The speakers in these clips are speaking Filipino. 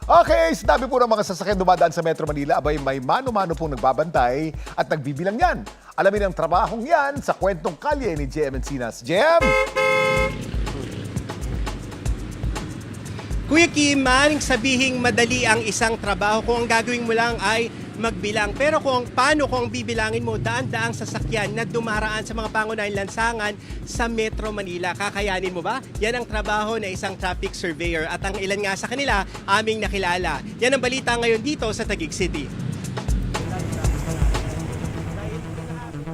Okay, sinabi po ng mga sasakyan dumadaan sa Metro Manila, abay may mano-mano pong nagbabantay at nagbibilang yan. Alamin ang trabahong yan sa kwentong kalye ni JM Encinas. JM! Kuya Kim, maaaring sabihing madali ang isang trabaho kung ang gagawin mo lang ay magbilang. Pero paano kung bibilangin mo daan-daang sasakyan na dumaraan sa mga pangunahing lansangan sa Metro Manila? Kakayanin mo ba? Yan ang trabaho ng isang traffic surveyor at ang ilan nga sa kanila aming nakilala. Yan ang balita ngayon dito sa Taguig City.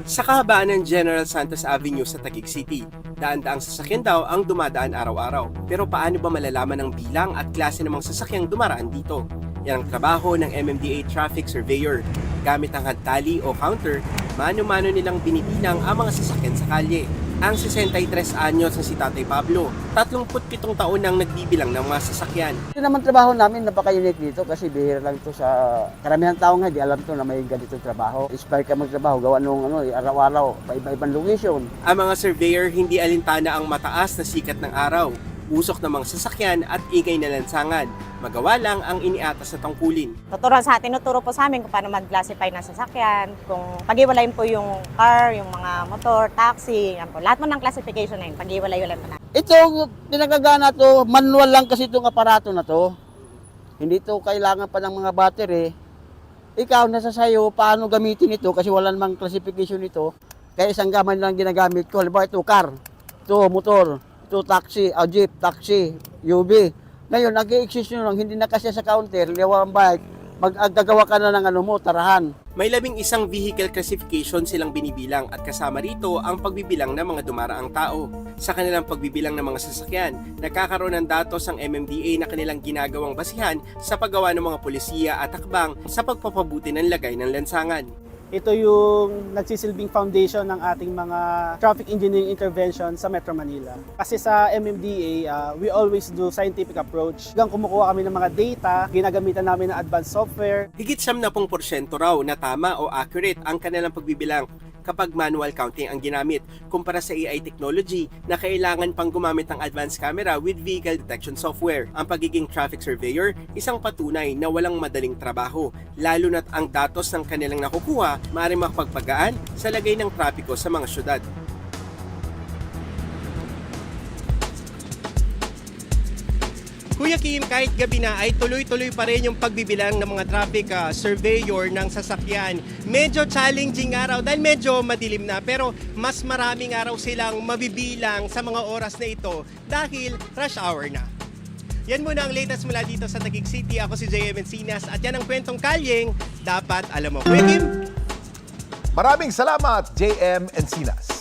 Sa kahabaan ng General Santos Avenue sa Taguig City, daan-daang sasakyan daw ang dumadaan araw-araw. Pero paano ba malalaman ang bilang at klase ng mga sasakyang dumaraan dito? Yan ang trabaho ng MMDA Traffic Surveyor. Gamit ang handtali o counter, mano-mano nilang binibilang ang mga sasakyan sa kalye. Ang 63 anyos na si Tatay Pablo, 37 taon nang nagbibilang ng mga sasakyan. Ito naman trabaho namin, napaka-unique dito kasi bihira lang ito sa karamihan tao nga, di alam to na may ganitong trabaho. Inspire ka magtrabaho, gawa nung araw-araw, iba-ibang location. Ang mga surveyor hindi alintana ang mataas na sikat ng araw, usok ng mga sasakyan at ingay na lansangan. Magawa lang ang iniatas na tungkulin. Tinuturo po sa amin kung paano mag-classify ng sasakyan, kung pag-iwalayin po yung car, yung mga motor, taxi, yan po. Lahat mo ng classification na yun, pag-iwalay-iwalay mo na. Ito, pinagagana to, manual lang kasi itong aparato na to. Hindi to kailangan pa ng mga battery. Ikaw, nasa sayo, paano gamitin ito kasi wala namang classification ito. Kaya isang gamit lang ginagamit ko. Halimbawa ito, car, ito, motor, ito, taxi, jeep, taxi, UV. Ngayon, nag-i-exist nyo lang, hindi na kasi sa counter, liwa ang bike, magagawa ka na ng tarahan. May 11 vehicle classification silang binibilang at kasama rito ang pagbibilang ng mga dumaraang tao. Sa kanilang pagbibilang ng mga sasakyan, nagkakaroon ng datos ang MMDA na kanilang ginagawang basihan sa paggawa ng mga pulisiya at hakbang sa pagpapabuti ng lagay ng lansangan. Ito yung nagsisilbing foundation ng ating mga traffic engineering intervention sa Metro Manila. Kasi sa MMDA, we always do scientific approach. Hanggang kumukuha kami ng mga data, ginagamitan namin ng advanced software. Higit 70% raw na tama o accurate ang kanilang pagbibilang kapag manual counting ang ginamit kumpara sa AI technology na kailangan pang gumamit ng advanced camera with vehicle detection software. Ang pagiging traffic surveyor, isang patunay na walang madaling trabaho, lalo na't ang datos ng kanilang nakukuha maaaring makapagpagaan sa lagay ng trapiko sa mga syudad. Kuya Kim, kahit gabi na ay tuloy-tuloy pa rin yung pagbibilang ng mga traffic surveyor ng sasakyan. Medyo challenging araw dahil medyo madilim na pero mas maraming araw silang mabibilang sa mga oras na ito dahil rush hour na. Yan muna ang latest mula dito sa Taguig City. Ako si JM Encinas at yan ang kwentong kalyeng dapat alam mo. Kuya Kim! Maraming salamat, JM Encinas.